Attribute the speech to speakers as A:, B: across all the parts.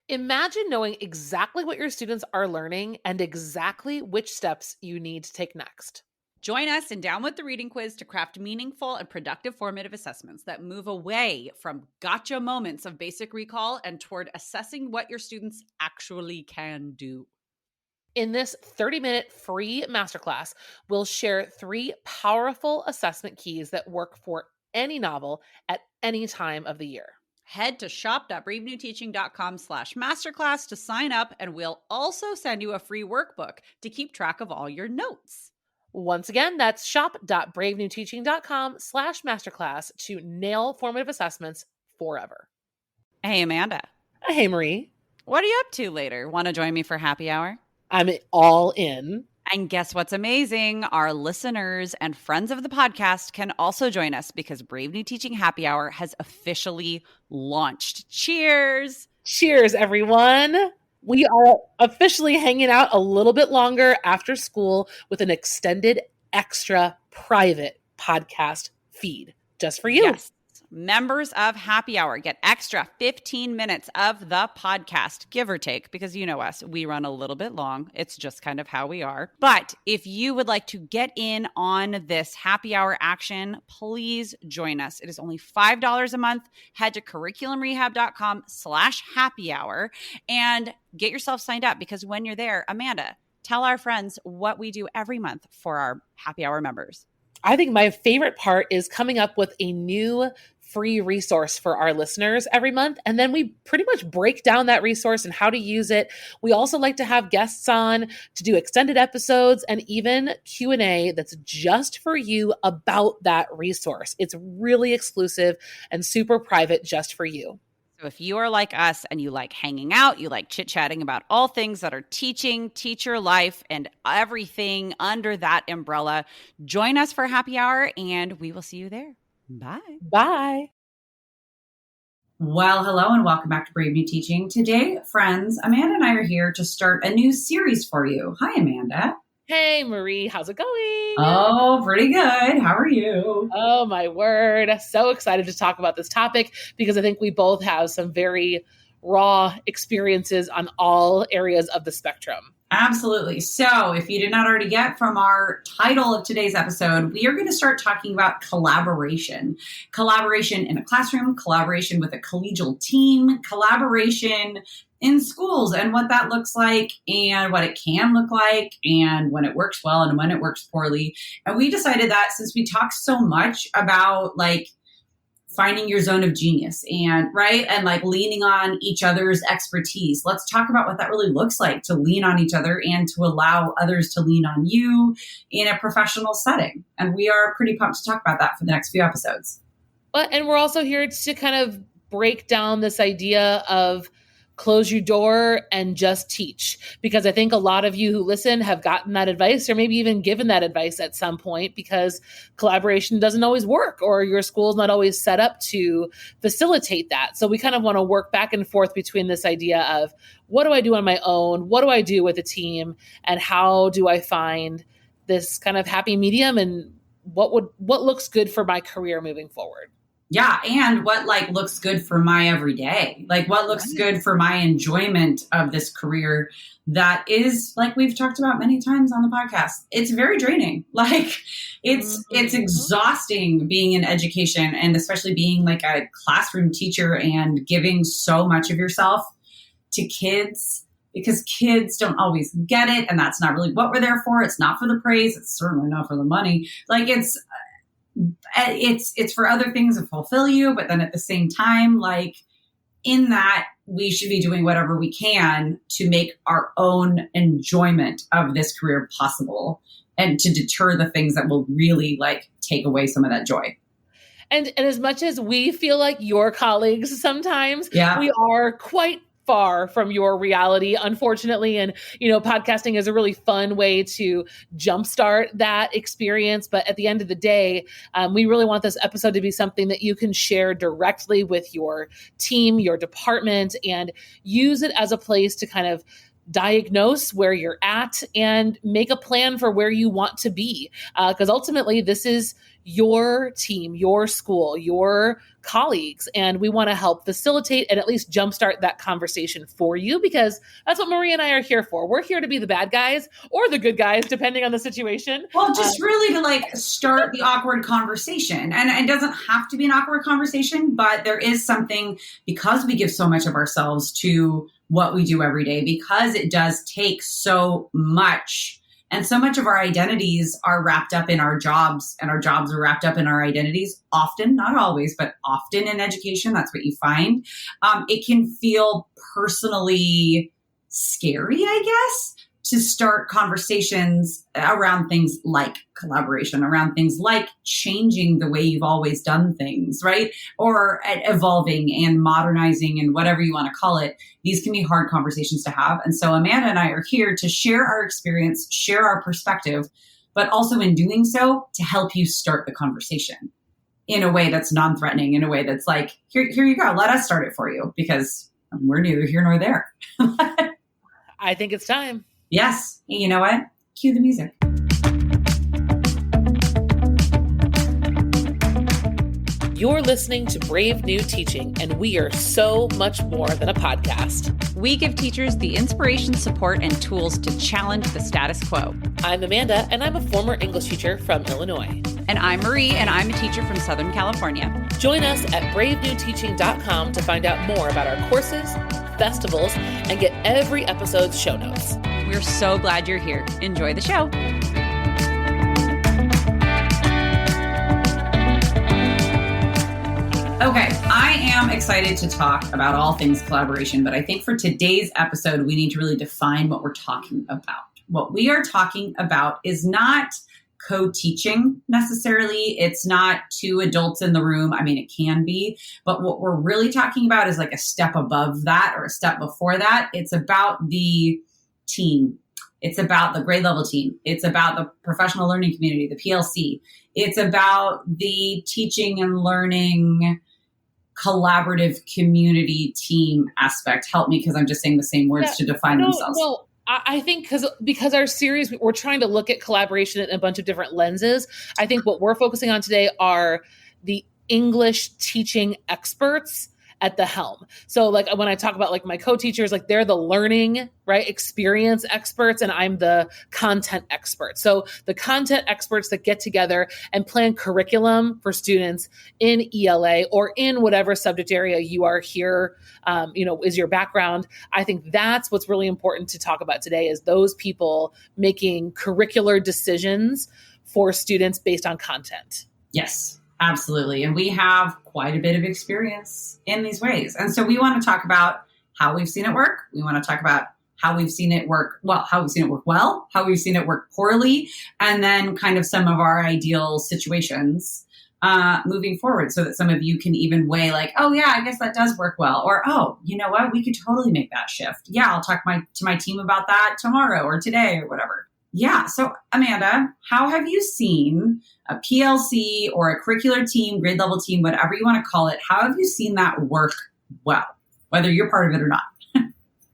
A: Imagine knowing exactly what your students are learning and exactly which steps you need to take next.
B: Join us in Down with the Reading Quiz to craft meaningful and productive formative assessments that move away from gotcha moments of basic recall and toward assessing what your students actually can do.
A: In this 30-minute free masterclass, we'll share 3 powerful assessment keys that work for any novel at any time of the year.
B: Head to shop.bravenewteaching.com/masterclass to sign up, and we'll also send you a free workbook to keep track of all your notes.
A: Once again, that's shop.bravenewteaching.com/masterclass to nail formative assessments forever.
B: Hey, Amanda.
A: Hey, Marie.
B: What are you up to later? Want to join me for happy hour?
A: I'm all in.
B: And guess what's amazing? Our listeners and friends of the podcast can also join us because Brave New Teaching Happy Hour has officially launched. Cheers!
A: Cheers, everyone. We are officially hanging out a little bit longer after school with an extended, extra private podcast feed just for you.
B: Yes. Members of Happy Hour get extra 15 minutes of the podcast, give or take, because you know us, we run a little bit long. It's just kind of how we are. But if you would like to get in on this Happy Hour action, please join us. It is only $5 a month. Head to curriculumrehab.com/happy hour and get yourself signed up, because when you're there, Amanda, tell our friends what we do every month for our Happy Hour members.
A: I think my favorite part is coming up with a new free resource for our listeners every month. And then we pretty much break down that resource and how to use it. We also like to have guests on to do extended episodes and even Q&A that's just for you about that resource. It's really exclusive and super private just for you.
B: So if you are like us and you like hanging out, you like chit-chatting about all things that are teaching, teacher life, and everything under that umbrella, join us for happy hour and we will see you there. Bye.
A: Bye.
C: Well, hello and welcome back to Brave New Teaching. Today, friends, Amanda and I are here to start a new series for you. Hi, Amanda.
A: Hey, Marie. How's it going?
C: Oh, pretty good. How are you?
A: Oh, my word. So excited to talk about this topic because I think we both have some very raw experiences on all areas of the spectrum.
C: Absolutely. So if you did not already get from our title of today's episode, we are going to start talking about collaboration. Collaboration in a classroom, collaboration with a collegial team, collaboration in schools and what that looks like and what it can look like and when it works well and when it works poorly. And we decided that since we talk so much about like finding your zone of genius and like leaning on each other's expertise, let's talk about what that really looks like to lean on each other and to allow others to lean on you in a professional setting. And we are pretty pumped to talk about that for the next few episodes.
A: And we're also here to kind of break down this idea of close your door and just teach, because I think a lot of you who listen have gotten that advice or maybe even given that advice at some point, because collaboration doesn't always work or your school's not always set up to facilitate that. So we kind of want to work back and forth between this idea of what do I do on my own? What do I do with a team? And how do I find this kind of happy medium and what looks good for my career moving forward?
C: Yeah. And what looks good for my everyday, what looks good for my enjoyment of this career that is, like we've talked about many times on the podcast, it's very draining. It's exhausting being in education, and especially being like a classroom teacher and giving so much of yourself to kids, because kids don't always get it. And that's not really what we're there for. It's not for the praise. It's certainly not for the money. It's for other things that fulfill you, but then at the same time, in that we should be doing whatever we can to make our own enjoyment of this career possible and to deter the things that will really take away some of that joy.
A: And as much as we feel like your colleagues sometimes, we are quite far from your reality, unfortunately. And, podcasting is a really fun way to jumpstart that experience. But at the end of the day, we really want this episode to be something that you can share directly with your team, your department, and use it as a place to kind of diagnose where you're at and make a plan for where you want to be. Because ultimately, this is your team, your school, your colleagues. And we want to help facilitate and at least jumpstart that conversation for you, because that's what Marie and I are here for. We're here to be the bad guys or the good guys, depending on the situation.
C: Well, just really to like start the awkward conversation. And it doesn't have to be an awkward conversation, but there is something, because we give so much of ourselves to what we do every day, because it does take so much. And so much of our identities are wrapped up in our jobs, and our jobs are wrapped up in our identities. Often, not always, but often in education, that's what you find. It can feel personally scary, I guess, to start conversations around things like collaboration, around things like changing the way you've always done things, right? Or evolving and modernizing and whatever you want to call it. These can be hard conversations to have. And so Amanda and I are here to share our experience, share our perspective, but also in doing so to help you start the conversation in a way that's non-threatening, in a way that's like, here you go, let us start it for you, because we're neither here nor there.
A: I think it's time.
C: Yes. You know what? Cue the music.
A: You're listening to Brave New Teaching, and we are so much more than a podcast.
B: We give teachers the inspiration, support, and tools to challenge the status quo.
A: I'm Amanda, and I'm a former English teacher from Illinois.
B: And I'm Marie, and I'm a teacher from Southern California.
A: Join us at bravenewteaching.com to find out more about our courses, festivals, and get every episode's show notes.
B: We're so glad you're here. Enjoy the show.
C: Okay, I am excited to talk about all things collaboration, but I think for today's episode, we need to really define what we're talking about. What we are talking about is not co-teaching necessarily. It's not two adults in the room. I mean, it can be, but what we're really talking about is like a step above that or a step before that. It's about the team. It's about the grade level team. It's about the professional learning community, the PLC. It's about the teaching and learning collaborative community team aspect. Help me, because I'm just saying the same words to define themselves.
A: No, I think because our series, we're trying to look at collaboration in a bunch of different lenses. I think what we're focusing on today are the English teaching experts at the helm. So like when I talk about like my co-teachers, like they're the learning, right, experience experts, and I'm the content expert. So the content experts that get together and plan curriculum for students in ELA or in whatever subject area you are here, is your background. I think that's what's really important to talk about today, is those people making curricular decisions for students based on content.
C: Yes. Absolutely. And we have quite a bit of experience in these ways. And so we want to talk about how we've seen it work. We want to talk about how we've seen it work well, how we've seen it work well, how we've seen it work poorly, and then kind of some of our ideal situations moving forward, so that some of you can even weigh like, oh yeah, I guess that does work well. Or, oh, you know what? We could totally make that shift. Yeah, I'll talk to my team about that tomorrow or today or whatever. Yeah. So Amanda, how have you seen a PLC or a curricular team, grade level team, whatever you want to call it, how have you seen that work well, whether you're part of it or not?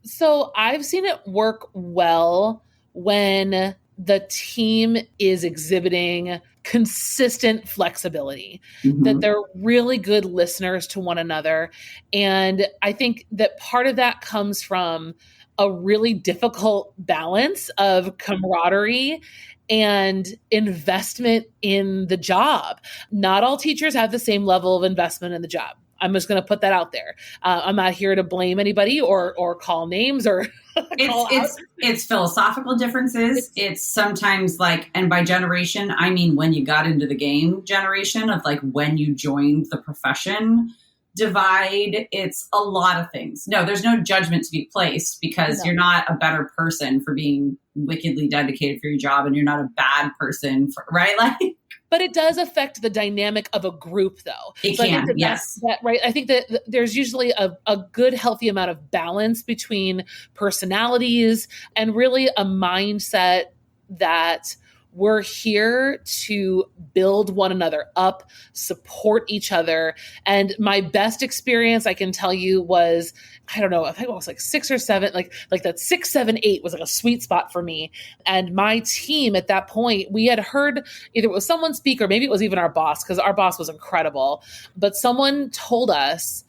A: So I've seen it work well when the team is exhibiting consistent flexibility, that they're really good listeners to one another. And I think that part of that comes from a really difficult balance of camaraderie and investment in the job. Not all teachers have the same level of investment in the job. I'm just going to put that out there. I'm not here to blame anybody or call names or
C: it's philosophical differences. It's sometimes like, and by generation, I mean when you got into the game generation of like when you joined the profession divide. It's a lot of things. No, there's no judgment to be placed, because you're not a better person for being wickedly dedicated for your job, and you're not a bad person for, right? Like,
A: but it does affect the dynamic of a group, though.
C: It can, yes.
A: Right. I think that there's usually a good, healthy amount of balance between personalities and really a mindset that we're here to build one another up, support each other. And my best experience, I can tell you, was, I don't know, I think it was like 6 or 7, like that 6, 7, 8 was like a sweet spot for me. And my team at that point, we had heard either it was someone speak or maybe it was even our boss, because our boss was incredible. But someone told us,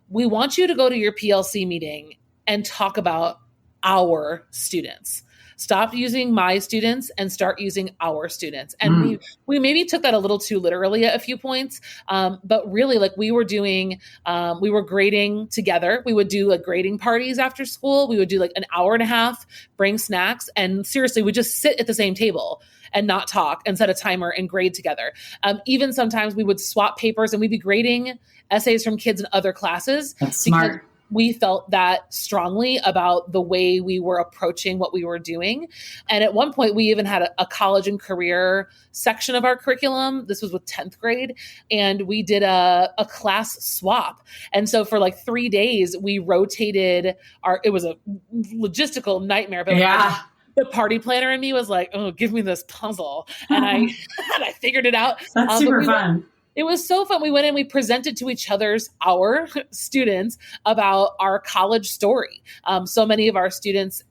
A: we want you to go to your PLC meeting and talk about our students. Stop using my students and start using our students. And we maybe took that a little too literally at a few points. But really, like, we were grading together. We would do like grading parties after school. We would do like an hour and a half, bring snacks. And seriously, we just sit at the same table and not talk and set a timer and grade together. Even sometimes we would swap papers and we'd be grading essays from kids in other classes.
C: That's smart.
A: We felt that strongly about the way we were approaching what we were doing. And at one point, we even had a college and career section of our curriculum. This was with 10th grade. And we did a class swap. And so for like 3 days, we rotated it was a logistical nightmare. But the party planner in me was like, oh, give me this puzzle. And I figured it out.
C: That's super fun.
A: It was so fun. We went and we presented to each other's, our students, about our college story. So many of our students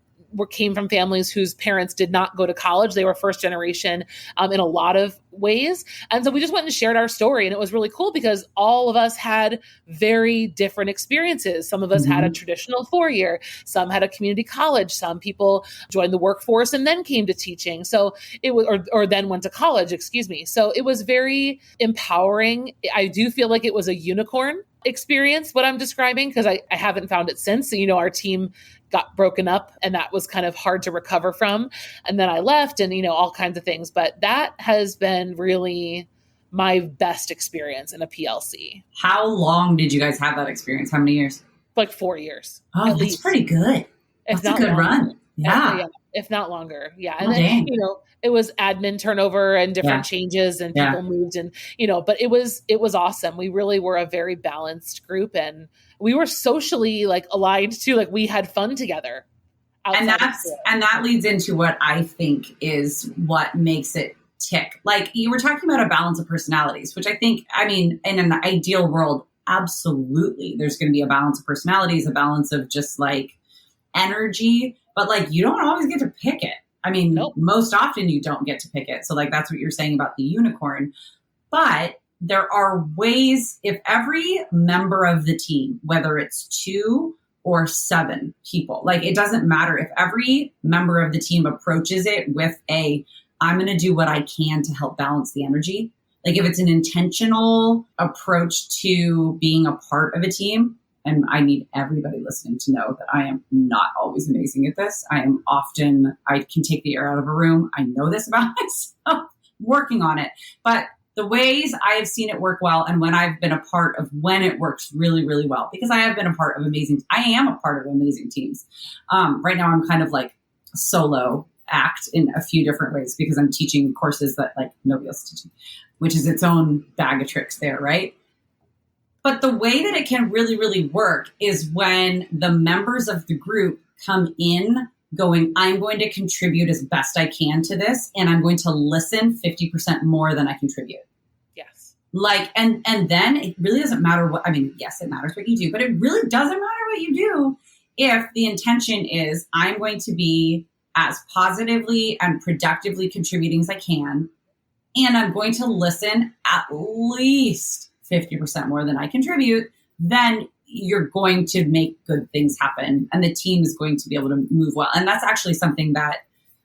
A: came from families whose parents did not go to college. They were first generation in a lot of ways. And so we just went and shared our story. And it was really cool because all of us had very different experiences. Some of us had a traditional 4-year, some had a community college, some people joined the workforce and then came to teaching. So it was, or then went to college, excuse me. So it was very empowering. I do feel like it was a unicorn experience, what I'm describing, because I haven't found it since. So, our team got broken up and that was kind of hard to recover from. And then I left and, all kinds of things. But that has been really my best experience in a PLC.
C: How long did you guys have that experience? How many years?
A: Like 4 years.
C: Oh, that's least. Pretty good. That's a good run. Yeah.
A: If not longer. Yeah. And then, it was admin turnover and different changes and people moved and, but it was awesome. We really were a very balanced group and we were socially like aligned too. Like we had fun together.
C: And that leads into what I think is what makes it tick. Like you were talking about a balance of personalities, which I think, in an ideal world, absolutely. There's going to be a balance of personalities, a balance of just like energy, but like you don't always get to pick it. Nope. Most often you don't get to pick it. So like, that's what you're saying about the unicorn, but there are ways if every member of the team, whether it's 2 or 7 people, like it doesn't matter if every member of the team approaches it with I'm going to do what I can to help balance the energy. Like if it's an intentional approach to being a part of a team, and I need everybody listening to know that I am not always amazing at this. I can take the air out of a room. I know this about myself, working on it. But the ways I have seen it work well and when I've been a part of when it works really, really well, because I have been a part of I am a part of amazing teams. Right now I'm kind of like solo act in a few different ways because I'm teaching courses that like nobody else is teaching, which is its own bag of tricks there, right? But the way that it can really, really work is when the members of the group come in going, I'm going to contribute as best I can to this, and I'm going to listen 50% more than I contribute.
A: Yes.
C: Like, and then it really doesn't matter yes, it matters what you do, but it really doesn't matter what you do if the intention is I'm going to be as positively and productively contributing as I can, and I'm going to listen at least 50% more than I contribute, then you're going to make good things happen and the team is going to be able to move well. And that's actually something that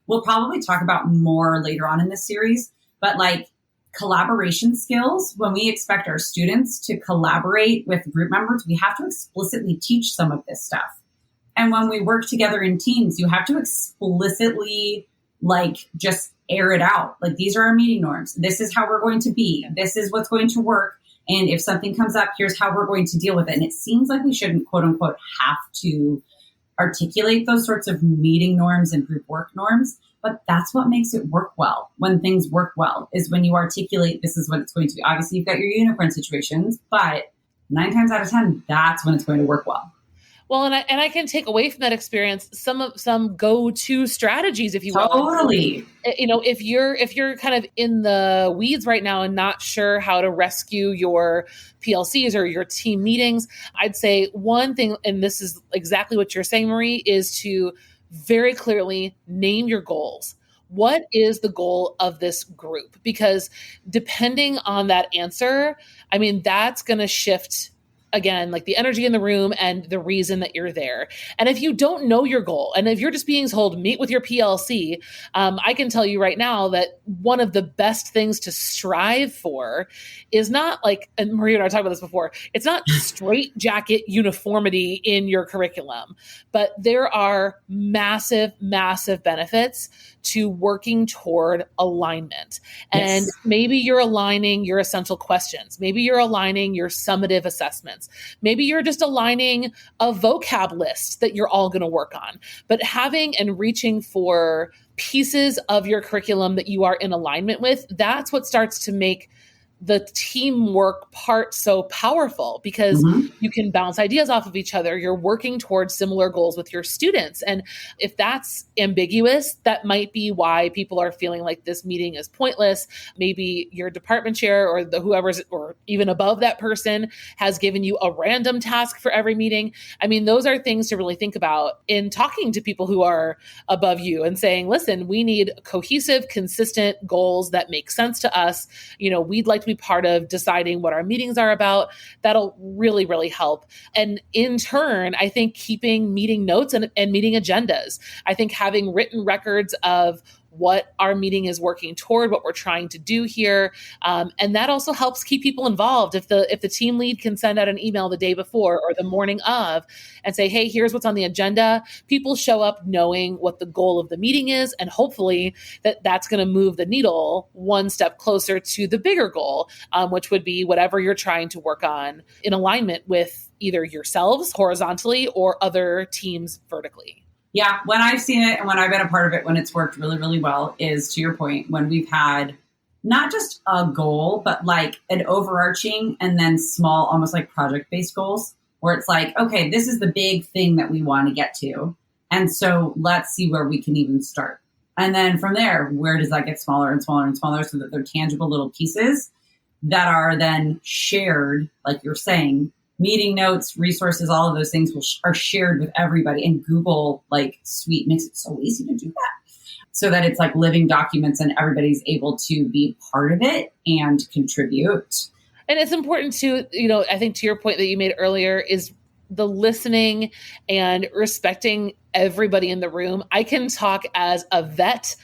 C: we'll probably talk about more later on in this series, but like collaboration skills, when we expect our students to collaborate with group members, we have to explicitly teach some of this stuff. And when we work together in teams, you have to explicitly like just air it out. Like these are our meeting norms. This is how we're going to be. This is what's going to work. And if something comes up, here's how we're going to deal with it. And it seems like we shouldn't, quote unquote, have to articulate those sorts of meeting norms and group work norms. But that's what makes it work well. When things work well is when you articulate, this is what it's going to be. Obviously, you've got your unicorn situations, but 9 times out of 10, that's when it's going to work well.
A: Well, and I can take away from that experience some go-to strategies, if you will.
C: Totally.
A: If you're kind of in the weeds right now and not sure how to rescue your PLCs or your team meetings, I'd say one thing, and this is exactly what you're saying, Marie, is to very clearly name your goals. What is the goal of this group? Because depending on that answer, I mean, that's going to shift, again, like the energy in the room and the reason that you're there. And if you don't know your goal, and if you're just being told, meet with your PLC, I can tell you right now that one of the best things to strive for is not like, and Maria and I talked about this before, it's not straight jacket uniformity in your curriculum, but there are massive, massive benefits to working toward alignment. And maybe you're aligning your essential questions. Maybe you're aligning your summative assessments. Maybe you're just aligning a vocab list that you're all going to work on. But having and reaching for pieces of your curriculum that you are in alignment with, that's what starts to make the teamwork part so powerful, because you can bounce ideas off of each other. You're working towards similar goals with your students. And if that's ambiguous, that might be why people are feeling like this meeting is pointless. Maybe your department chair or whoever's, or even above that person, has given you a random task for every meeting. I mean, those are things to really think about in talking to people who are above you and saying, listen, we need cohesive, consistent goals that make sense to us. We'd like to be part of deciding what our meetings are about. That'll really, really help. And in turn, I think keeping meeting notes and meeting agendas. I think having written records of what our meeting is working toward, what we're trying to do here. And that also helps keep people involved. If the team lead can send out an email the day before or the morning of and say, hey, here's what's on the agenda, people show up knowing what the goal of the meeting is. And hopefully that's going to move the needle one step closer to the bigger goal, which would be whatever you're trying to work on in alignment with either yourselves horizontally or other teams vertically.
C: Yeah, when I've seen it and when I've been a part of it, when it's worked really, really well, is to your point, when we've had not just a goal, but like an overarching and then small, almost like project-based goals, where it's like, okay, this is the big thing that we want to get to. And so let's see where we can even start. And then from there, where does that get smaller and smaller and smaller so that they're tangible little pieces that are then shared, like you're saying. Meeting notes, resources, all of those things are shared with everybody. And Google Suite makes it so easy to do that, so that it's like living documents and everybody's able to be part of it and contribute.
A: And it's important to, I think to your point that you made earlier is the listening and respecting everybody in the room. I can talk as a vet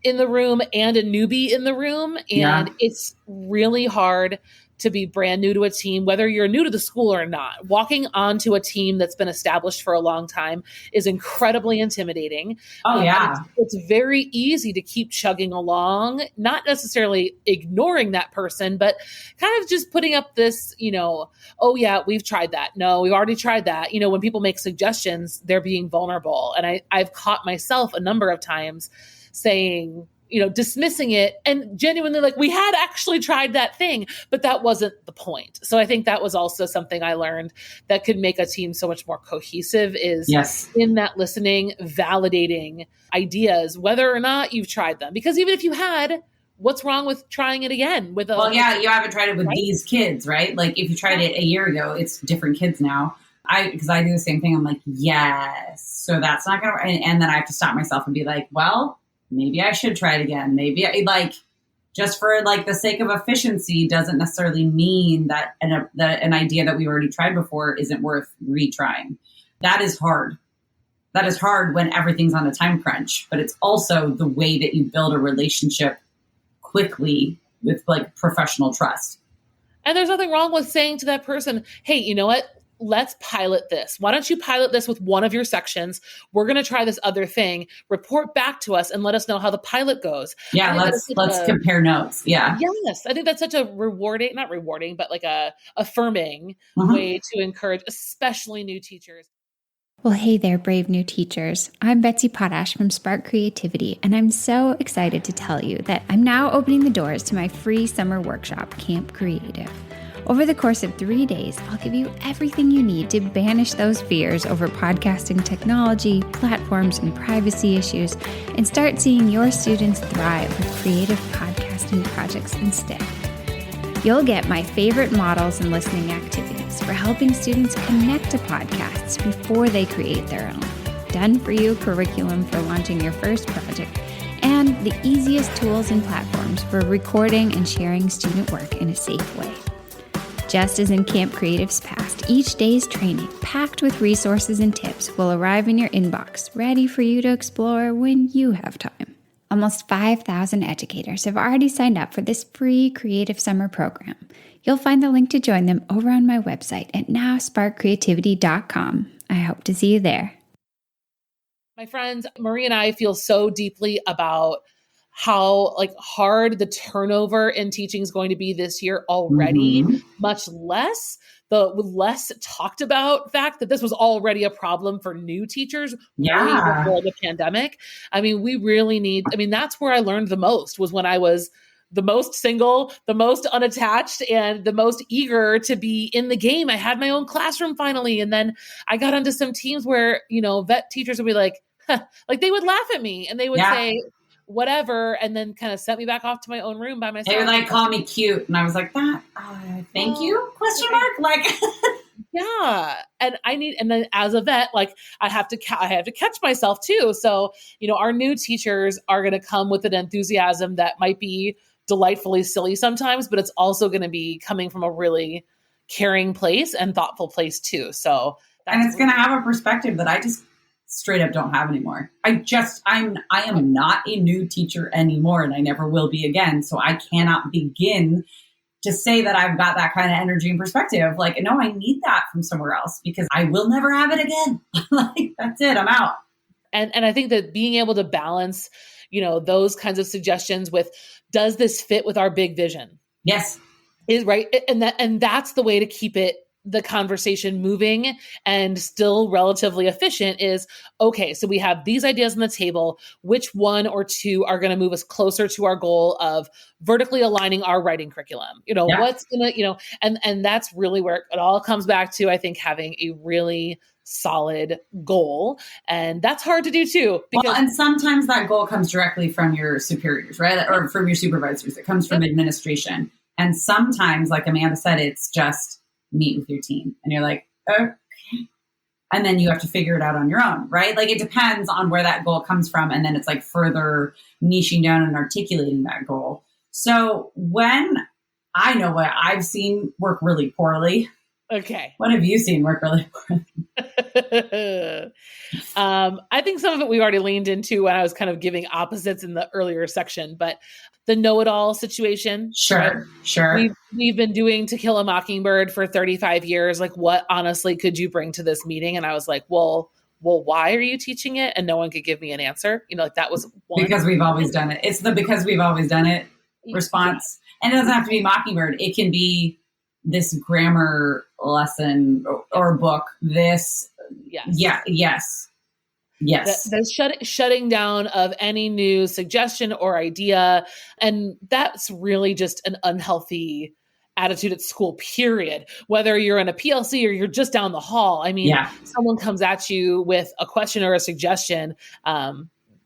A: in the room and a newbie in the room. And it's really hard to be brand new to a team, whether you're new to the school or not. Walking onto a team that's been established for a long time is incredibly intimidating.
C: Oh, yeah.
A: It's very easy to keep chugging along, not necessarily ignoring that person, but kind of just putting up this, oh yeah, we've tried that. No, we've already tried that. When people make suggestions, they're being vulnerable. And I've caught myself a number of times saying, dismissing it and genuinely we had actually tried that thing, but that wasn't the point. So I think that was also something I learned that could make a team so much more cohesive is in that listening, validating ideas, whether or not you've tried them. Because even if you had, what's wrong with trying it again with you
C: haven't tried it with these kids, right? Like if you tried it a year ago, it's different kids now. Because I do the same thing. I'm like, yes, so that's not going to, and then I have to stop myself and be like, well, maybe I should try it again. Maybe just for the sake of efficiency doesn't necessarily mean that an idea that we already tried before isn't worth retrying. That is hard. That is hard when everything's on a time crunch, but it's also the way that you build a relationship quickly with professional trust.
A: And there's nothing wrong with saying to that person, hey, you know what? Let's pilot this. Why don't you pilot this with one of your sections? We're going to try this other thing. Report back to us and let us know how the pilot goes.
C: Yeah, let's compare notes. Yeah.
A: Yes. I think that's such a not rewarding, but a affirming way to encourage, especially new teachers.
D: Well, hey there, brave new teachers. I'm Betsy Potash from Spark Creativity, and I'm so excited to tell you that I'm now opening the doors to my free summer workshop, Camp Creative. Over the course of 3 days, I'll give you everything you need to banish those fears over podcasting technology, platforms, and privacy issues, and start seeing your students thrive with creative podcasting projects instead. You'll get my favorite models and listening activities for helping students connect to podcasts before they create their own, done-for-you curriculum for launching your first project, and the easiest tools and platforms for recording and sharing student work in a safe way. Just as in Camp Creative's past, each day's training, packed with resources and tips, will arrive in your inbox, ready for you to explore when you have time. Almost 5,000 educators have already signed up for this free Creative Summer program. You'll find the link to join them over on my website at nowsparkcreativity.com. I hope to see you there.
A: My friends, Marie and I feel so deeply about how hard the turnover in teaching is going to be this year already, much less the less talked about fact that this was already a problem for new teachers way before the pandemic. I mean, we really need, that's where I learned the most, was when I was the most single, the most unattached, and the most eager to be in the game. I had my own classroom finally. And then I got onto some teams where, vet teachers would be like they would laugh at me and they would say, whatever, and then kind of set me back off to my own room by myself.
C: They would call me cute, and I was like, "That, thank you?" Question mark.
A: Yeah, and then as a vet, I have to catch myself too. So our new teachers are going to come with an enthusiasm that might be delightfully silly sometimes, but it's also going to be coming from a really caring place and thoughtful place too. So
C: and it's going to have a perspective that I just straight up don't have anymore. I am not a new teacher anymore, and I never will be again. So I cannot begin to say that I've got that kind of energy and perspective. No, I need that from somewhere else because I will never have it again. That's it. I'm out.
A: And I think that being able to balance, those kinds of suggestions with, does this fit with our big vision?
C: Yes.
A: Is right. And that's the way to keep the conversation moving and still relatively efficient is, okay, so we have these ideas on the table. Which one or two are going to move us closer to our goal of vertically aligning our writing curriculum? What's going to, and that's really where it all comes back to, I think, having a really solid goal. And that's hard to do too.
C: And sometimes that goal comes directly from your superiors, right? Or from your supervisors. It comes from administration. And sometimes, like Amanda said, it's just meet with your team and you're like, okay. And then you have to figure it out on your own, right? It depends on where that goal comes from. And then it's further niching down and articulating that goal. So when I know what I've seen work really poorly.
A: Okay.
C: What have you seen work really poorly?
A: I think some of it we already leaned into when I was kind of giving opposites in the earlier section, but the know-it-all situation.
C: Sure.
A: We've been doing To Kill a Mockingbird for 35 years. What honestly could you bring to this meeting? And I was like, well, why are you teaching it? And no one could give me an answer. That was one.
C: Because we've always done it. It's the because we've always done it response. Yeah. And it doesn't have to be Mockingbird. It can be this grammar lesson or book. This. Yes. Yes.
A: The shutting down of any new suggestion or idea. And that's really just an unhealthy attitude at school, period. Whether you're in a PLC or you're just down the hall. Someone comes at you with a question or a suggestion.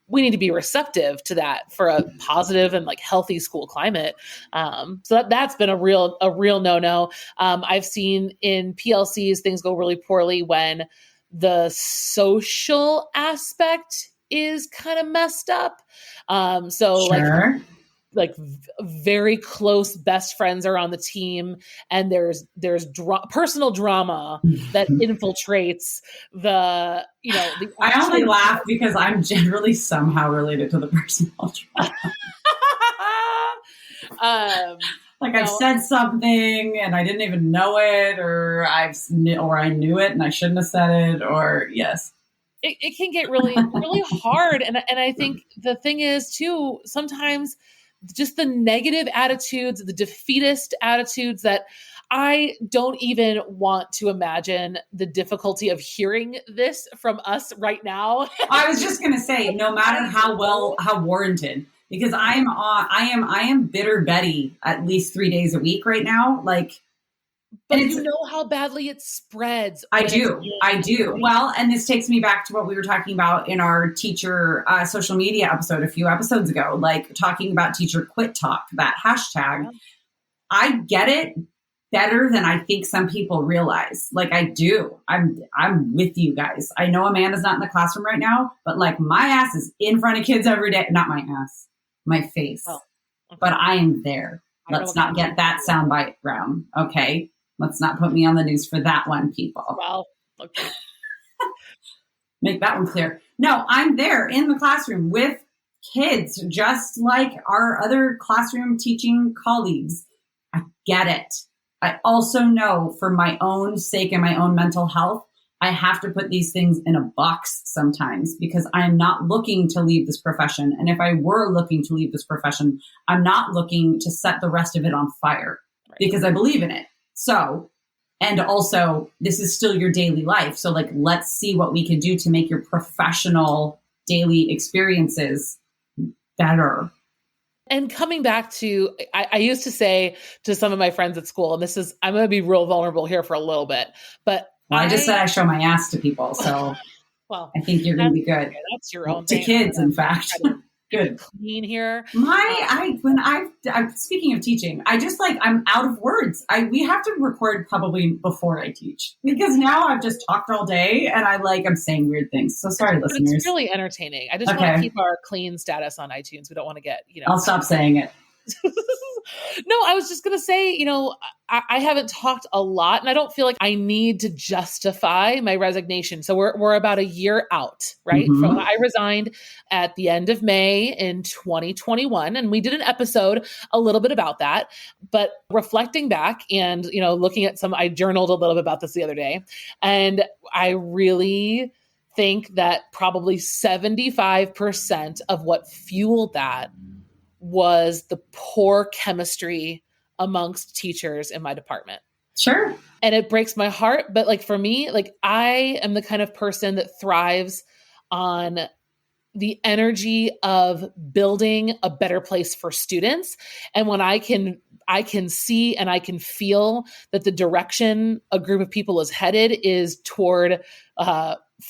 A: We need to be receptive to that for a positive and healthy school climate. So that's been a real no-no. I've seen in PLCs, things go really poorly when the social aspect is kind of messed up.
C: Sure.
A: Very close best friends are on the team and there's personal drama that infiltrates the
C: I only laugh because I'm generally somehow related to the personal drama. I've said something and I didn't even know it, or I knew it and I shouldn't have said it, or yes.
A: It can get really, really hard. And I think the thing is too, sometimes just the negative attitudes, the defeatist attitudes that I don't even want to imagine the difficulty of hearing this from us right now.
C: I was just going to say, no matter how warranted, because I am bitter Betty at least 3 days a week right now.
A: But you know how badly it spreads.
C: I do. Well, and this takes me back to what we were talking about in our teacher social media episode a few episodes ago, like talking about teacher quit talk, that hashtag. Yeah. I get it better than I think some people realize. Like I do. I'm with you guys. I know Amanda's not in the classroom right now, but like my ass is in front of kids every day. Not my ass, my face. Oh, okay. But I am there. Let's not get that soundbite round. Okay. Let's not put me on the news for that one, people.
A: Well, okay.
C: Make that one clear. No, I'm there in the classroom with kids, just like our other classroom teaching colleagues. I get it. I also know for my own sake and my own mental health, I have to put these things in a box sometimes because I'm not looking to leave this profession. And if I were looking to leave this profession, I'm not looking to set the rest of it on fire because I believe in it. So, and also this is still your daily life. So like, let's see what we can do to make your professional daily experiences better.
A: And coming back to, I used to say to some of my friends at school, and I'm going to be real vulnerable here for a little bit, but
C: I just said I show my ass to people. So well, I think you're going to be good.
A: That's your own
C: to
A: thing.
C: Kids, in fact. Good.
A: Clean here.
C: I'm speaking of teaching, I'm out of words. We have to record probably before I teach because now I've just talked all day and I'm saying weird things. So sorry, listeners.
A: It's really entertaining. I just want to keep our clean status on iTunes. We don't want to get,
C: I'll stop saying it.
A: No, I was just going to say, I haven't talked a lot and I don't feel like I need to justify my resignation. So we're about a year out, right?
C: Mm-hmm.
A: I resigned at the end of May in 2021. And we did an episode a little bit about that, but reflecting back and, looking at I journaled a little bit about this the other day. And I really think that probably 75% of what fueled that was the poor chemistry amongst teachers in my department.
C: Sure.
A: And it breaks my heart. But for me, I am the kind of person that thrives on the energy of building a better place for students. And when I can see and I can feel that the direction a group of people is headed is toward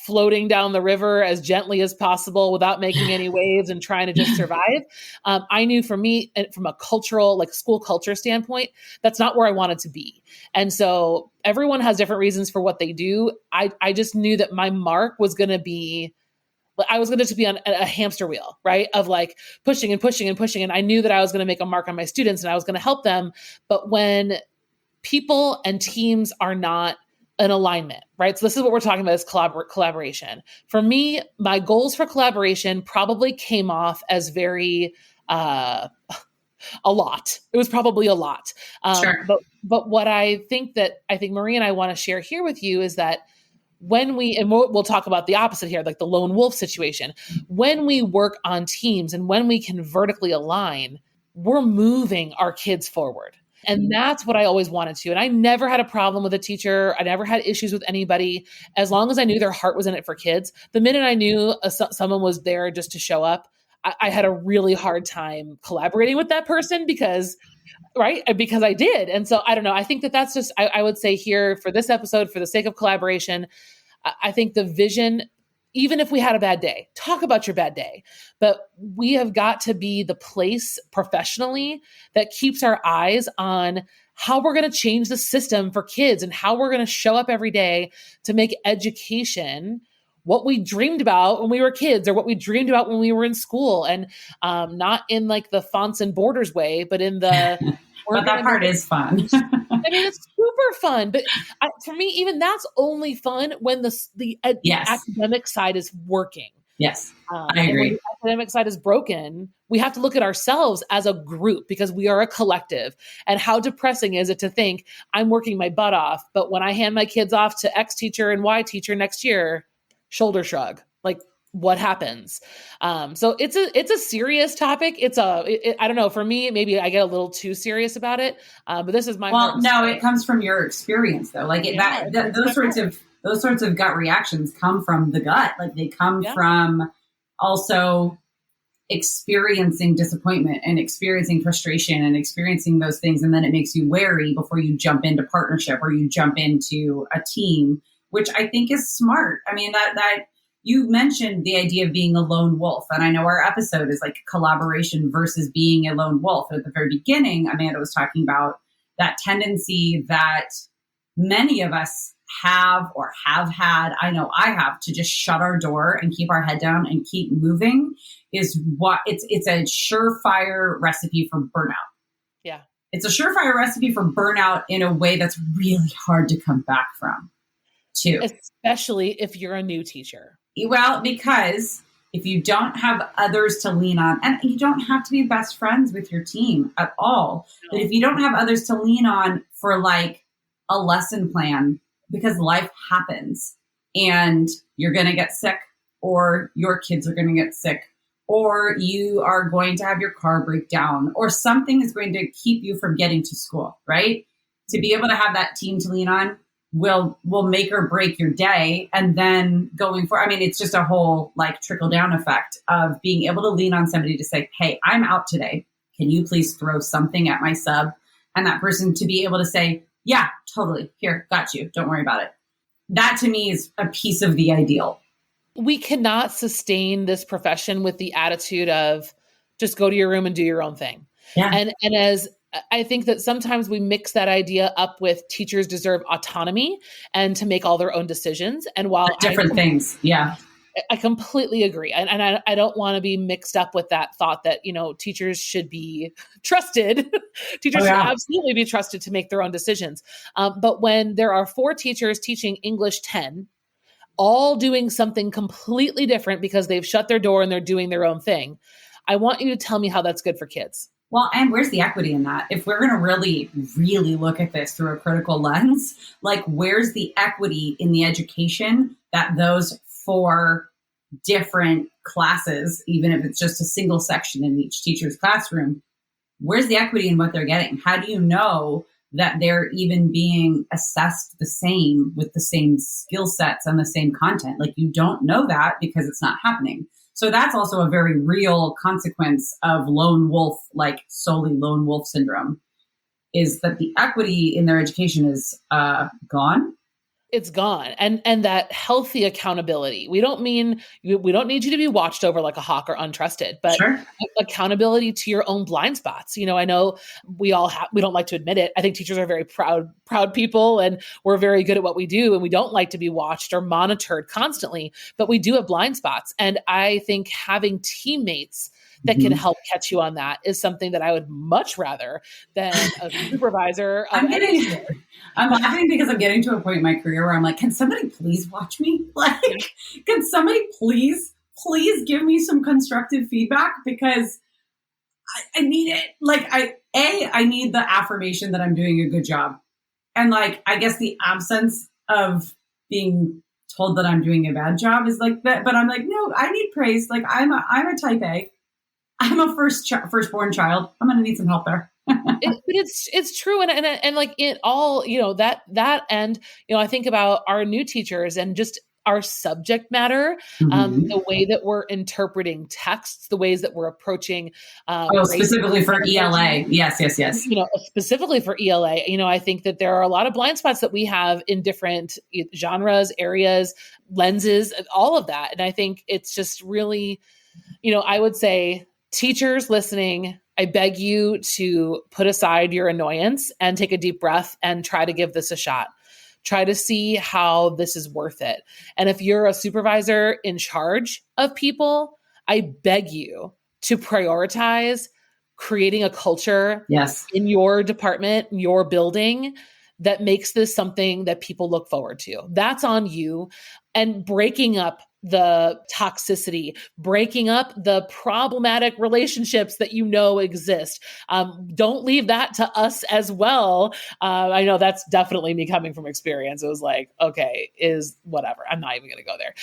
A: floating down the river as gently as possible without making any waves and trying to just survive. I knew for me, from a cultural, school culture standpoint, that's not where I wanted to be. And so everyone has different reasons for what they do. I just knew that my mark was going to be, I was going to be on a hamster wheel, right? Of pushing and pushing and pushing. And I knew that I was going to make a mark on my students and I was going to help them. But when people and teams are not an alignment, right? So this is what we're talking about is collaboration. For me, my goals for collaboration probably came off as very, a lot. It was probably a lot.
C: Sure.
A: But what I think Marie and I want to share here with you is that when we'll talk about the opposite here, like the lone wolf situation, when we work on teams and when we can vertically align, we're moving our kids forward. And that's what I always wanted to. And I never had a problem with a teacher. I never had issues with anybody as long as I knew their heart was in it for kids. The minute I knew someone was there just to show up, I had a really hard time collaborating with that person because I did. And so I don't know. I think that's just, I would say here for this episode, for the sake of collaboration, I think the vision, even if we had a bad day, talk about your bad day, but we have got to be the place professionally that keeps our eyes on how we're going to change the system for kids and how we're going to show up every day to make education what we dreamed about when we were kids or what we dreamed about when we were in school. And not in the fonts and borders way, but in the...
C: But that part is fun.
A: I mean, it's super fun. But for me, even that's only fun when the academic side is working.
C: Yes, I agree.
A: When the academic side is broken, we have to look at ourselves as a group because we are a collective. And how depressing is it to think I'm working my butt off, but when I hand my kids off to X teacher and Y teacher next year, shoulder shrug. What happens? So it's a serious topic. I don't know. For me, maybe I get a little too serious about it. But this is my
C: it comes from your experience though. Those sorts of gut reactions come from the gut. They come from also experiencing disappointment and experiencing frustration and experiencing those things. And then it makes you wary before you jump into partnership or you jump into a team, which I think is smart. I mean, that you mentioned the idea of being a lone wolf. And I know our episode is like collaboration versus being a lone wolf. At the very beginning, Amanda was talking about that tendency that many of us have or have had, I know I have, to just shut our door and keep our head down and keep moving is what it's a surefire recipe for burnout.
A: Yeah.
C: It's a surefire recipe for burnout in a way that's really hard to come back from too.
A: Especially if you're a new teacher.
C: Well, because if you don't have others to lean on, and you don't have to be best friends with your team at all, but if you don't have others to lean on for like a lesson plan, because life happens and you're going to get sick or your kids are going to get sick or you are going to have your car break down or something is going to keep you from getting to school, right? To be able to have that team to lean on will make or break your day. And then going for, I mean, it's just a whole like trickle down effect of being able to lean on somebody to say, hey, I'm out today. Can you please throw something at my sub? And that person to be able to say, yeah, totally. Here, got you. Don't worry about it. That to me is a piece of the ideal.
A: We cannot sustain this profession with the attitude of just go to your room and do your own thing.
C: Yeah.
A: And as I think that sometimes we mix that idea up with teachers deserve autonomy and to make all their own decisions. And while
C: different things. Yeah.
A: I completely agree. And I don't want to be mixed up with that thought that, you know, teachers should be trusted. Teachers should absolutely be trusted to make their own decisions. But when there are 4 teachers teaching English 10, all doing something completely different because they've shut their door and they're doing their own thing, I want you to tell me how that's good for kids.
C: Well, and where's the equity in that? If we're going to really, really look at this through a critical lens, like where's the equity in the education that those 4 different classes, even if it's just a single section in each teacher's classroom, where's the equity in what they're getting? How do you know that they're even being assessed the same with the same skill sets and the same content? Like you don't know that because it's not happening. So that's also a very real consequence of lone wolf, like solely lone wolf syndrome, is that the equity in their education is gone.
A: It's gone. And that healthy accountability. We don't need you to be watched over like a hawk or untrusted, but
C: sure.
A: Accountability to your own blind spots. You know, I know we don't like to admit it. I think teachers are very proud people and we're very good at what we do. And we don't like to be watched or monitored constantly, but we do have blind spots. And I think having teammates that can help catch you on that is something that I would much rather than a supervisor.
C: I'm laughing because I'm getting to a point in my career where I'm like, can somebody please watch me? Like, can somebody please give me some constructive feedback? Because I need it. Like I need the affirmation that I'm doing a good job. And like, I guess the absence of being told that I'm doing a bad job is like that. But I'm like, no, I need praise. Like I'm a type A. I'm a firstborn child. I'm going to need some help there.
A: It's true. And like it all, you know, that, and, you know, I think about our new teachers and just our subject matter, the way that we're interpreting texts, the ways that we're approaching.
C: Specifically for ELA. Yes.
A: You know, specifically for ELA, you know, I think that there are a lot of blind spots that we have in different genres, areas, lenses, all of that. And I think it's just really, you know, I would say, teachers listening, I beg you to put aside your annoyance and take a deep breath and try to give this a shot. Try to see how this is worth it. And if you're a supervisor in charge of people, I beg you to prioritize creating a culture in your department, your building, that makes this something that people look forward to. That's on you. And breaking up the toxicity, breaking up the problematic relationships that you know exist. Don't leave that to us as well. I know that's definitely me coming from experience. It was like, okay, is whatever. I'm not even going to go there.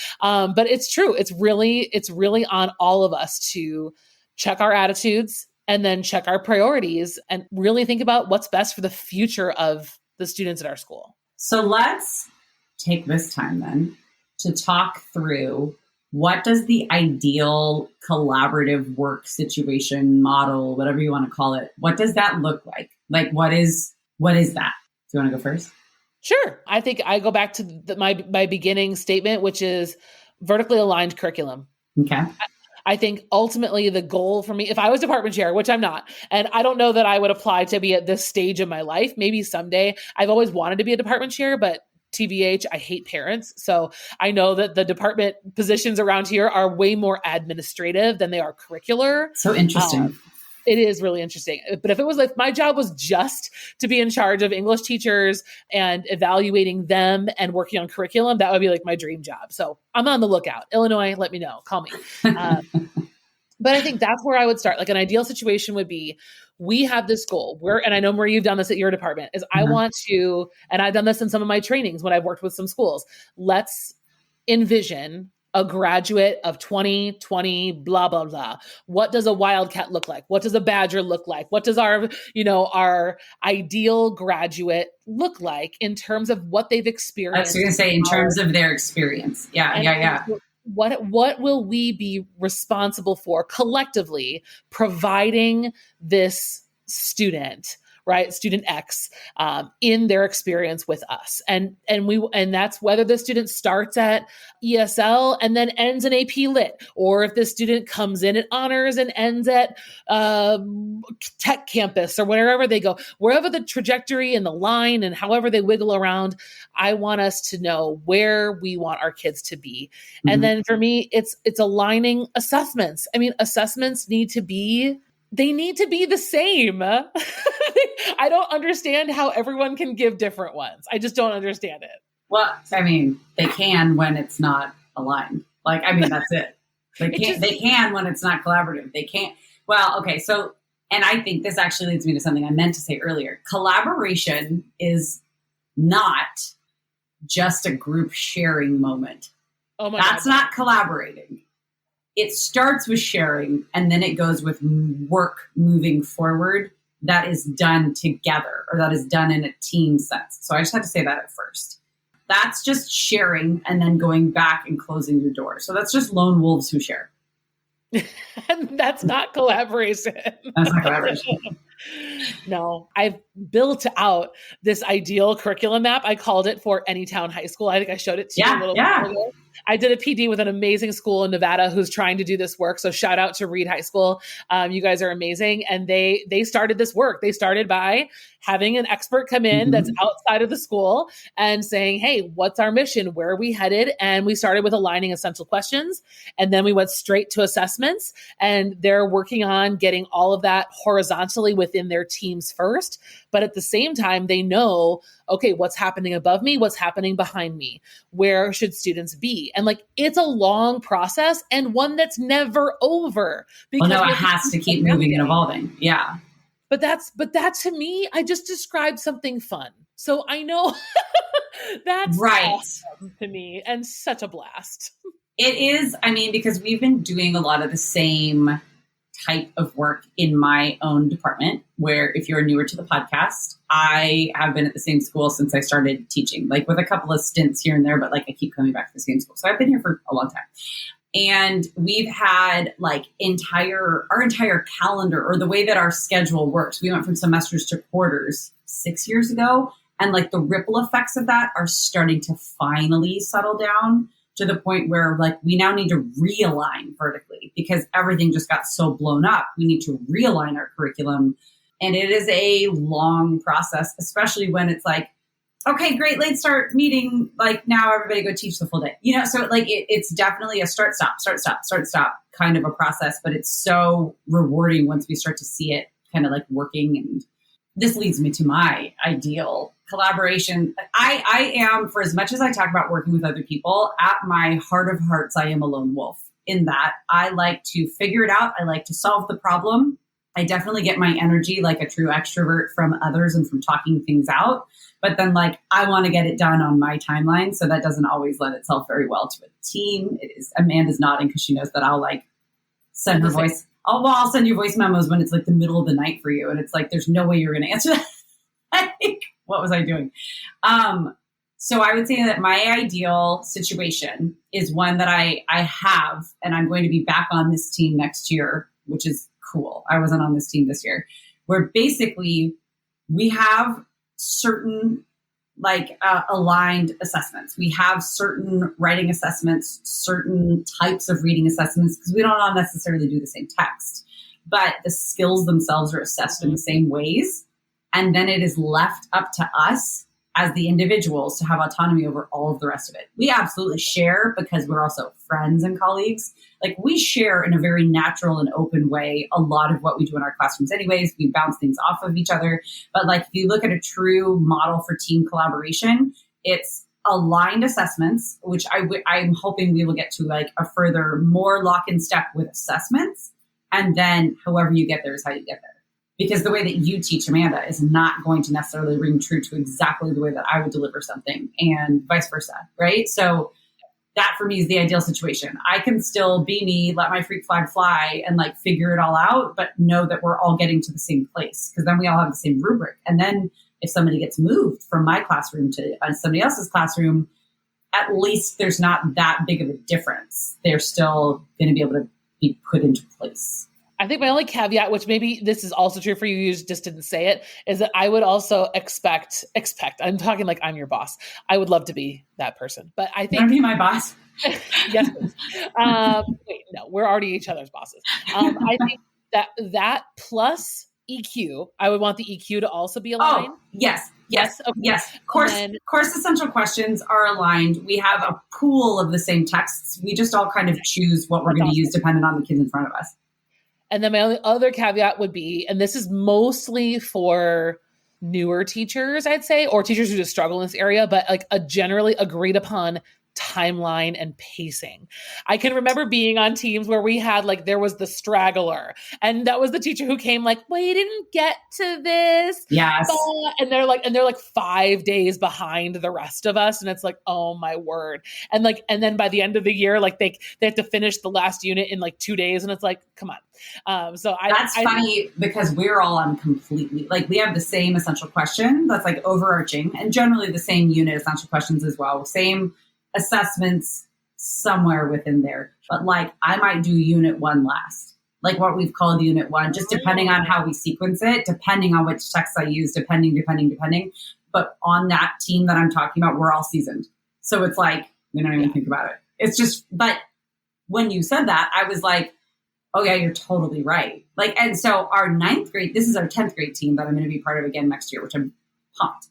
A: But it's true. It's really on all of us to check our attitudes and then check our priorities and really think about what's best for the future of the students at our school.
C: So let's take this time then to talk through what does the ideal collaborative work situation model, whatever you want to call it, what does that look like? Like, what is that? Do you want to go first?
A: Sure. I think I go back to my beginning statement, which is vertically aligned curriculum.
C: Okay.
A: I think ultimately the goal for me, if I was department chair, which I'm not, and I don't know that I would apply to be at this stage of my life, maybe someday. I've always wanted to be a department chair, but TBH, I hate parents. So I know that the department positions around here are way more administrative than they are curricular.
C: So interesting.
A: It is really interesting. But if it was like my job was just to be in charge of English teachers and evaluating them and working on curriculum, that would be like my dream job. So I'm on the lookout. Illinois, let me know. Call me. But I think that's where I would start. Like an ideal situation would be, we have this goal. And I know, Marie, you've done this at your department, is I want to, and I've done this in some of my trainings when I've worked with some schools. Let's envision a graduate of 2020, blah, blah, blah. What does a Wildcat look like? What does a Badger look like? What does our ideal graduate look like in terms of what they've experienced?
C: I was going to say, in terms of their experience. Yeah.
A: What will we be responsible for collectively providing this student, right? Student X, in their experience with us. And that's whether the student starts at ESL and then ends in AP Lit, or if the student comes in at honors and ends at tech campus or wherever they go, wherever the trajectory and the line and however they wiggle around, I want us to know where we want our kids to be. Mm-hmm. And then for me, it's aligning assessments. I mean, assessments need to be the same. I don't understand how everyone can give different ones. I just don't understand it.
C: Well, I mean, they can when it's not aligned. Like, I mean, that's it. They can when it's not collaborative. They can't. Well, okay. So, and I think this actually leads me to something I meant to say earlier. Collaboration is not just a group sharing moment.
A: Oh my
C: That's
A: God.
C: not collaborating. It starts with sharing, and then it goes with work moving forward that is done together, or that is done in a team sense. So I just had to say that at first. That's just sharing and then going back and closing your door. So that's just lone wolves who share.
A: And that's not collaboration.
C: That's not collaboration.
A: No, I've built out this ideal curriculum map. I called it for Anytown High School. I think I showed it to you a little bit ago. I did a PD with an amazing school in Nevada who's trying to do this work. So shout out to Reed High School. You guys are amazing. And they started this work. They started by having an expert come in that's outside of the school and saying, hey, what's our mission? Where are we headed? And we started with aligning essential questions. And then we went straight to assessments. And they're working on getting all of that horizontally within their teams first. But at the same time, they know, okay, what's happening above me? What's happening behind me? Where should students be? And like, it's a long process and one that's never over.
C: Because it has to keep moving and evolving. Yeah.
A: But that to me, I just described something fun. So I know that's
C: right.
A: Awesome to me and such a blast.
C: It is. I mean, because we've been doing a lot of the same type of work in my own department, where if you're newer to the podcast, I have been at the same school since I started teaching, like with a couple of stints here and there, but like I keep coming back to the same school. So I've been here for a long time. And we've had like our entire calendar, or the way that our schedule works. We went from semesters to quarters 6 years ago. And like the ripple effects of that are starting to finally settle down to the point where like we now need to realign vertically because everything just got so blown up. We need to realign our curriculum. And it is a long process, especially when it's like, okay, great, late start meeting. Like now everybody go teach the full day. You know, so like it's definitely a start, stop kind of a process, but it's so rewarding once we start to see it kind of like working. And this leads me to my ideal collaboration. I am, for as much as I talk about working with other people, at my heart of hearts, I am a lone wolf in that I like to figure it out. I like to solve the problem. I definitely get my energy like a true extrovert from others and from talking things out. But then like, I want to get it done on my timeline. So that doesn't always lend itself very well to a team. It is, Amanda's nodding because she knows that I'll like send her voice. I'll send you voice memos when it's like the middle of the night for you. And it's like, there's no way you're going to answer that. Like, what was I doing? So I would say that my ideal situation is one that I have, and I'm going to be back on this team next year, which is cool. I wasn't on this team this year, where basically we have certain aligned assessments. We have certain writing assessments, certain types of reading assessments, because we don't all necessarily do the same text, but the skills themselves are assessed in the same ways. And then it is left up to us as the individuals to have autonomy over all of the rest of it. We absolutely share because we're also friends and colleagues. Like, we share in a very natural and open way a lot of what we do in our classrooms anyways. We bounce things off of each other. But like, if you look at a true model for team collaboration, it's aligned assessments, which I'm hoping we will get to like a further more lock in step with assessments. And then however you get there is how you get there. Because the way that you teach, Amanda, is not going to necessarily ring true to exactly the way that I would deliver something, and vice versa, right? So that for me is the ideal situation. I can still be me, let my freak flag fly, and like figure it all out, but know that we're all getting to the same place, because then we all have the same rubric. And then if somebody gets moved from my classroom to somebody else's classroom, at least there's not that big of a difference. They're still going to be able to be put into place.
A: I think my only caveat, which maybe this is also true for you, you just didn't say it, is that I would also expect, I'm talking like I'm your boss. I would love to be that person, but I think—
C: You want to be my boss?
A: Yes. Wait, no, we're already each other's bosses. I think that plus EQ, I would want the EQ to also be aligned.
C: Oh, yes.
A: Okay.
C: Yes. Course essential questions are aligned. We have a pool of the same texts. We just all kind of choose what we're going to use depending on the kids in front of us.
A: And then my only other caveat would be, and this is mostly for newer teachers, I'd say, or teachers who just struggle in this area, but like a generally agreed upon timeline and pacing. I can remember being on teams where we had like, there was the straggler, and that was the teacher who came like, we didn't get to this.
C: Yes.
A: And they're like 5 days behind the rest of us. And it's like, oh my word. And then by the end of the year, like they have to finish the last unit in like 2 days. And it's like, come on. That's
C: funny because we're all on completely, like, we have the same essential question that's like overarching, and generally the same unit essential questions as well. Same assessments somewhere within there. But like, I might do unit 1 last, like what we've called unit 1, just depending on how we sequence it, depending on which text I use, depending. But on that team that I'm talking about, we're all seasoned. So it's like, we don't even think about it. It's just, but when you said that, I was like, oh yeah, you're totally right. Like, and so our 9th grade, this is our 10th grade team that I'm going to be part of again next year, which I'm pumped.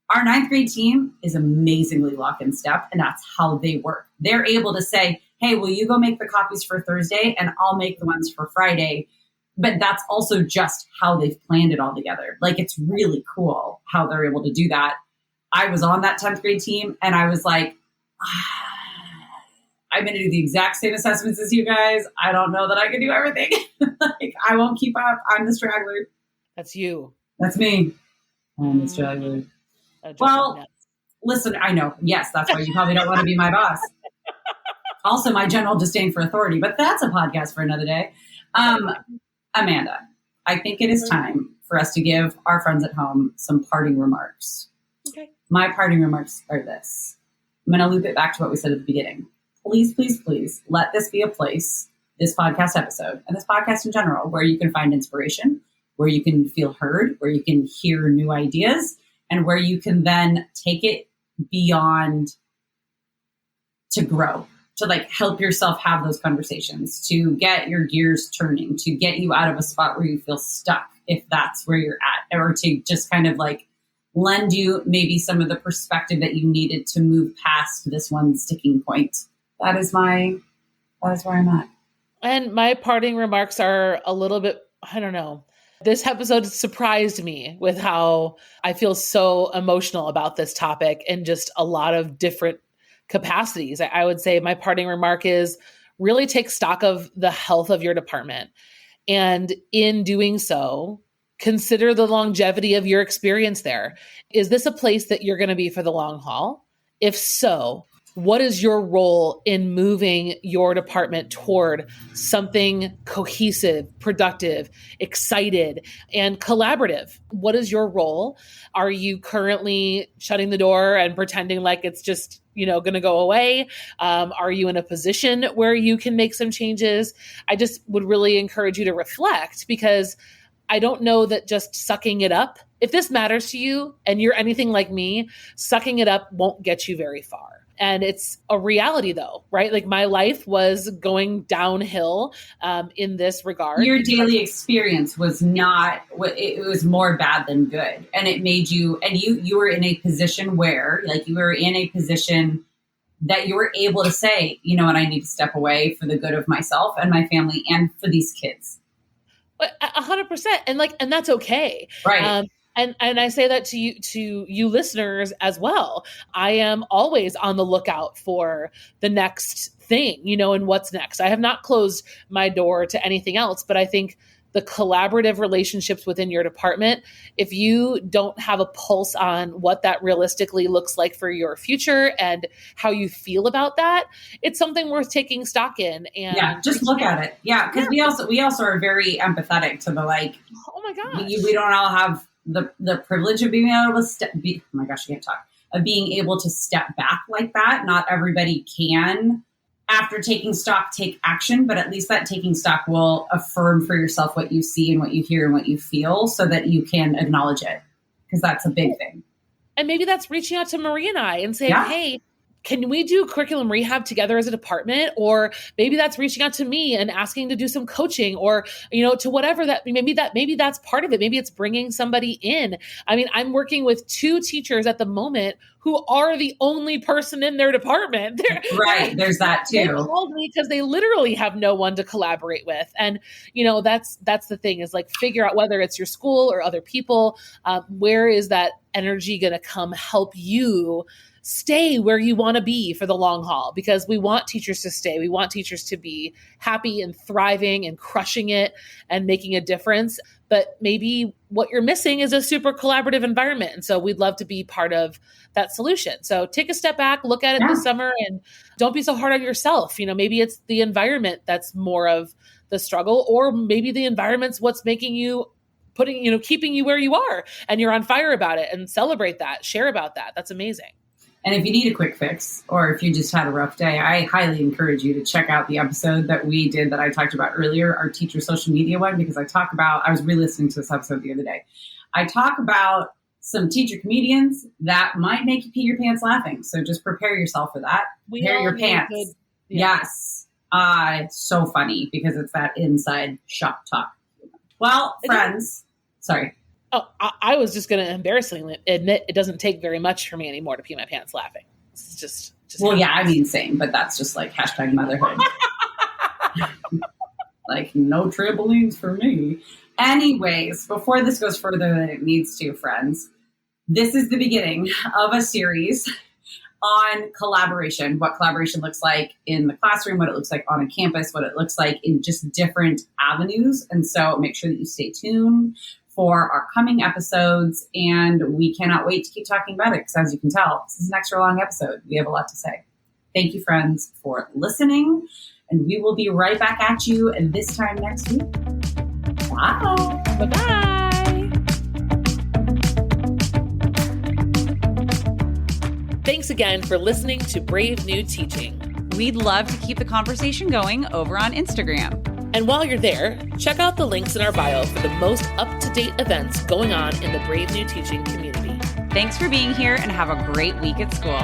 C: Our 9th grade team is amazingly lock in step, and that's how they work. They're able to say, hey, will you go make the copies for Thursday and I'll make the ones for Friday? But that's also just how they've planned it all together. Like, it's really cool how they're able to do that. I was on that 10th grade team, and I was like, I'm going to do the exact same assessments as you guys. I don't know that I can do everything. Like, I won't keep up. I'm the straggler.
A: That's you.
C: That's me. I'm the straggler. Well, listen, I know. Yes, that's why you probably don't want to be my boss. Also, my general disdain for authority, but that's a podcast for another day. Amanda, I think it is time for us to give our friends at home some parting remarks.
A: Okay.
C: My parting remarks are this. I'm going to loop it back to what we said at the beginning. Please, please, please let this be a place, this podcast episode, and this podcast in general, where you can find inspiration, where you can feel heard, where you can hear new ideas, and where you can then take it beyond to grow, to like help yourself have those conversations, to get your gears turning, to get you out of a spot where you feel stuck, if that's where you're at, or to just kind of like lend you maybe some of the perspective that you needed to move past this one sticking point. That is where I'm at.
A: And my parting remarks are a little bit, I don't know. This episode surprised me with how I feel so emotional about this topic in just a lot of different capacities. I would say my parting remark is really take stock of the health of your department. And in doing so, consider the longevity of your experience there. Is this a place that you're going to be for the long haul? If so, what is your role in moving your department toward something cohesive, productive, excited, and collaborative? What is your role? Are you currently shutting the door and pretending like it's just, going to go away? Are you in a position where you can make some changes? I just would really encourage you to reflect, because I don't know that just sucking it up, if this matters to you and you're anything like me, sucking it up won't get you very far. And it's a reality though, right? Like my life was going downhill in this regard.
C: Your daily experience was not, it was more bad than good. And it made you, and you were in a position where, like, you were in a position that you were able to say, you know what, I need to step away for the good of myself and my family and for these kids.
A: 100%. And that's okay.
C: Right.
A: And I say that to you listeners as well. I am always on the lookout for the next thing, and what's next. I have not closed my door to anything else, but I think the collaborative relationships within your department, if you don't have a pulse on what that realistically looks like for your future and how you feel about that, it's something worth taking stock in. And
C: just look at it. Yeah. Because we also are very empathetic to the, like,
A: oh my gosh,
C: we don't all have the privilege of being able to oh my gosh, I can't talk, of being able to step back like that. Not everybody can, after taking stock, take action, but at least that taking stock will affirm for yourself what you see and what you hear and what you feel, so that you can acknowledge it, because that's a big thing.
A: And maybe that's reaching out to Marie and I and saying, hey, can we do curriculum rehab together as a department? Or maybe that's reaching out to me and asking to do some coaching, or, to whatever maybe that's part of it. Maybe it's bringing somebody in. I mean, I'm working with 2 teachers at the moment who are the only person in their department.
C: Right. There's that too.
A: They called me because they literally have no one to collaborate with. And, that's the thing, is like, figure out whether it's your school or other people, where is that energy going to come help you stay where you want to be for the long haul, because we want teachers to stay. We want teachers to be happy and thriving and crushing it and making a difference. But maybe what you're missing is a super collaborative environment. And so we'd love to be part of that solution. So take a step back, look at it this summer, and don't be so hard on yourself. Maybe it's the environment that's more of the struggle, or maybe the environment's what's making you keeping you where you are, and you're on fire about it, and celebrate that, share about that. That's amazing.
C: And if you need a quick fix, or if you just had a rough day, I highly encourage you to check out the episode that we did that I talked about earlier, our teacher social media one, because I was re-listening to this episode the other day. I talk about some teacher comedians that might make you pee your pants laughing. So just prepare yourself for that. Prepare your pants. Yes. It's so funny because it's that inside shop talk. Well, friends, sorry.
A: Oh, I was just going to embarrassingly admit it doesn't take very much for me anymore to pee my pants laughing. It's just
C: well, yeah, I mean, same, but that's just like hashtag motherhood. Like, no trampolines for me. Anyways, before this goes further than it needs to, friends, this is the beginning of a series on collaboration, what collaboration looks like in the classroom, what it looks like on a campus, what it looks like in just different avenues. And so make sure that you stay tuned for our coming episodes, and we cannot wait to keep talking about it, because as you can tell, this is an extra long episode. We have a lot to say. Thank you, friends, for listening, and we will be right back at you this time next week. Bye.
A: Bye-bye. Thanks again for listening to Brave New Teaching.
B: We'd love to keep the conversation going over on Instagram.
A: And while you're there, check out the links in our bio for the most up-to-date events going on in the Brave New Teaching community.
B: Thanks for being here, and have a great week at school.